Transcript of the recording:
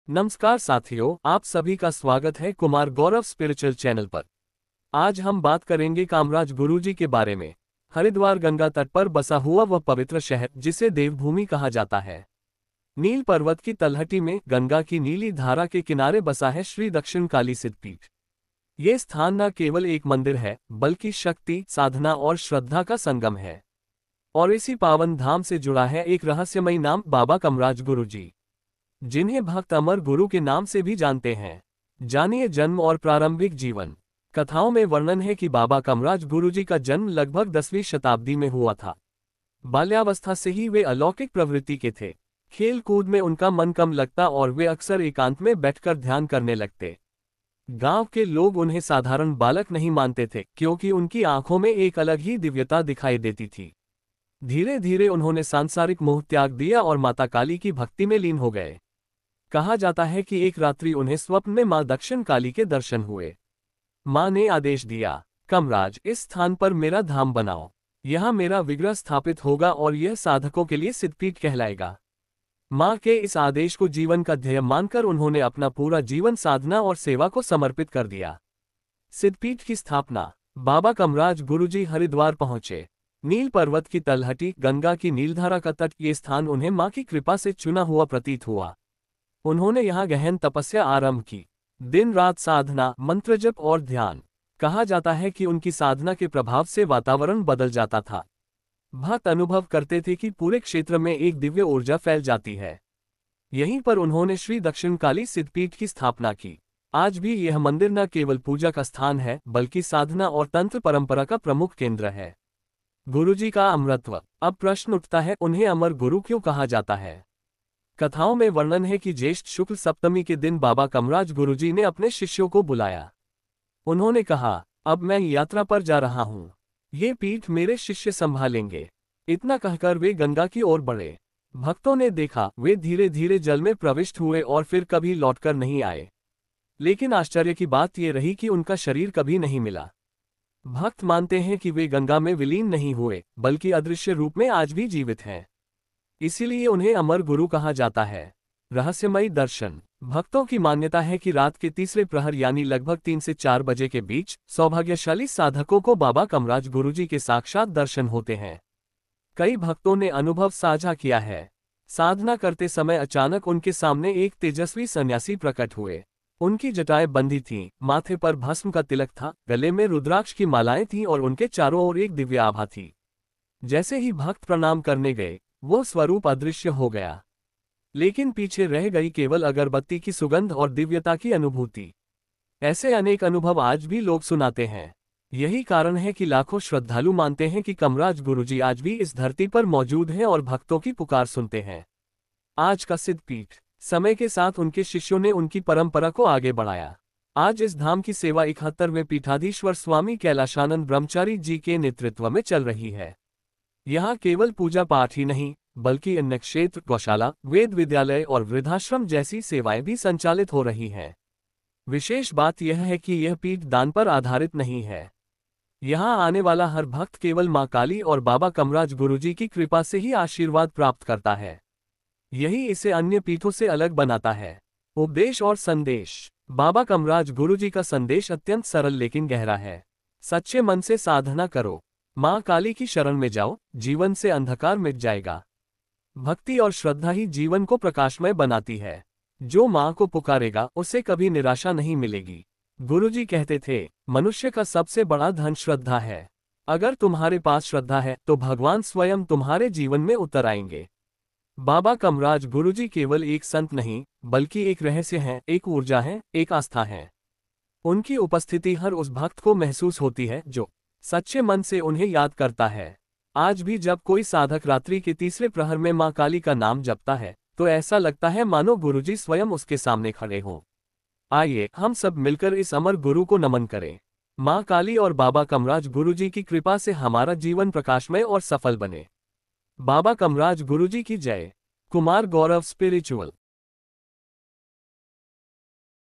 नमस्कार साथियों, आप सभी का स्वागत है कुमार गौरव स्पिरिचुअल चैनल पर। आज हम बात करेंगे कामराज गुरुजी के बारे में। हरिद्वार गंगा तट पर बसा हुआ वह पवित्र शहर जिसे देवभूमि कहा जाता है। नील पर्वत की तलहटी में गंगा की नीली धारा के किनारे बसा है श्री दक्षिण काली सिद्धपीठ। ये स्थान न केवल एक मंदिर है बल्कि शक्ति, साधना और श्रद्धा का संगम है। और इसी पावन धाम से जुड़ा है एक रहस्यमयी नाम बाबा कमराज गुरुजी, जिन्हें भक्त अमर गुरु के नाम से भी जानते हैं। जानिए जन्म और प्रारंभिक जीवन। कथाओं में वर्णन है कि बाबा कमराज गुरुजी का जन्म लगभग 10वीं शताब्दी में हुआ था। बाल्यावस्था से ही वे अलौकिक प्रवृत्ति के थे। खेल कूद में उनका मन कम लगता और वे अक्सर एकांत में बैठकर ध्यान करने लगते। गांव के लोग उन्हें साधारण बालक नहीं मानते थे क्योंकि उनकी आंखों में एक अलग ही दिव्यता दिखाई देती थी। धीरे धीरे उन्होंने सांसारिक मोह त्याग दिया और माता काली की भक्ति में लीन हो गए। कहा जाता है कि एक रात्रि उन्हें स्वप्न में मां दक्षिण काली के दर्शन हुए। मां ने आदेश दिया, कमराज, इस स्थान पर मेरा धाम बनाओ। यहाँ मेरा विग्रह स्थापित होगा और यह साधकों के लिए सिद्धपीठ कहलाएगा। मां के इस आदेश को जीवन का ध्येय मानकर उन्होंने अपना पूरा जीवन साधना और सेवा को समर्पित कर दिया। सिद्धपीठ की स्थापना। बाबा कमराज गुरुजी हरिद्वार पहुंचे। नील पर्वत की तलहटी, गंगा की नीलधारा का तट, ये स्थान उन्हें मां की कृपा से चुना हुआ प्रतीत हुआ। उन्होंने यहाँ गहन तपस्या आरंभ की। दिन रात साधना, मंत्र जप और ध्यान। कहा जाता है कि उनकी साधना के प्रभाव से वातावरण बदल जाता था। भक्त अनुभव करते थे कि पूरे क्षेत्र में एक दिव्य ऊर्जा फैल जाती है। यहीं पर उन्होंने श्री दक्षिण काली सिद्धपीठ की स्थापना की। आज भी यह मंदिर न केवल पूजा का स्थान है बल्कि साधना और तंत्र परंपरा का प्रमुख केंद्र है। गुरुजी का अमरत्व। अब प्रश्न उठता है, उन्हें अमर गुरु क्यों कहा जाता है? कथाओं में वर्णन है कि ज्येष्ठ शुक्ल सप्तमी के दिन बाबा कमराज गुरुजी ने अपने शिष्यों को बुलाया। उन्होंने कहा, अब मैं यात्रा पर जा रहा हूँ, ये पीठ मेरे शिष्य संभालेंगे। इतना कहकर वे गंगा की ओर बढ़े। भक्तों ने देखा, वे धीरे धीरे जल में प्रविष्ट हुए और फिर कभी लौटकर नहीं आए। लेकिन आश्चर्य की बात यह रही कि उनका शरीर कभी नहीं मिला। भक्त मानते हैं कि वे गंगा में विलीन नहीं हुए बल्कि अदृश्य रूप में आज भी जीवित हैं। इसीलिए उन्हें अमर गुरु कहा जाता है। रहस्यमयी दर्शन। भक्तों की मान्यता है कि रात के तीसरे प्रहर यानी लगभग 3 से 4 बजे के बीच सौभाग्यशाली साधकों को बाबा कमराज गुरुजी के साक्षात दर्शन होते हैं। कई भक्तों ने अनुभव साझा किया है। साधना करते समय अचानक उनके सामने एक तेजस्वी सन्यासी प्रकट हुए। उनकी जटाएं बंधी थीं, माथे पर भस्म का तिलक था, गले में रुद्राक्ष की मालाएं थीं और उनके चारों ओर एक दिव्य आभा थी। जैसे ही भक्त प्रणाम करने गए, वो स्वरूप अदृश्य हो गया। लेकिन पीछे रह गई केवल अगरबत्ती की सुगंध और दिव्यता की अनुभूति। ऐसे अनेक अनुभव आज भी लोग सुनाते हैं। यही कारण है कि लाखों श्रद्धालु मानते हैं कि कमराज गुरुजी आज भी इस धरती पर मौजूद हैं और भक्तों की पुकार सुनते हैं। आज का सिद्धपीठ। समय के साथ उनके शिष्यों ने उनकी परंपरा को आगे बढ़ाया। आज इस धाम की सेवा 71वें पीठाधीश्वर स्वामी कैलाशानंद ब्रह्मचारी जी के नेतृत्व में चल रही है। यहाँ केवल पूजा पाठ ही नहीं बल्कि अन्य क्षेत्र, गौशाला, वेद विद्यालय और वृद्धाश्रम जैसी सेवाएं भी संचालित हो रही हैं। विशेष बात यह है कि यह पीठ दान पर आधारित नहीं है। यहाँ आने वाला हर भक्त केवल मां काली और बाबा कमराज गुरुजी की कृपा से ही आशीर्वाद प्राप्त करता है। यही इसे अन्य पीठों से अलग बनाता है। उपदेश और संदेश। बाबा कमराज गुरुजी का संदेश अत्यंत सरल लेकिन गहरा है। सच्चे मन से साधना करो, मां काली की शरण में जाओ, जीवन से अंधकार मिट जाएगा। भक्ति और श्रद्धा ही जीवन को प्रकाशमय बनाती है। जो मां को पुकारेगा उसे कभी निराशा नहीं मिलेगी। गुरुजी कहते थे, मनुष्य का सबसे बड़ा धन श्रद्धा है। अगर तुम्हारे पास श्रद्धा है तो भगवान स्वयं तुम्हारे जीवन में उतर आएंगे। बाबा कमराज गुरुजी केवल एक संत नहीं बल्कि एक रहस्य है, एक ऊर्जा है, एक आस्था है। उनकी उपस्थिति हर उस भक्त को महसूस होती है जो सच्चे मन से उन्हें याद करता है। आज भी जब कोई साधक रात्रि के तीसरे प्रहर में मां काली का नाम जपता है तो ऐसा लगता है मानो गुरुजी स्वयं उसके सामने खड़े हों। आइए हम सब मिलकर इस अमर गुरु को नमन करें। मां काली और बाबा कमराज गुरुजी की कृपा से हमारा जीवन प्रकाशमय और सफल बने। बाबा कमराज गुरुजी की जय। कुमार गौरव स्पिरिचुअल।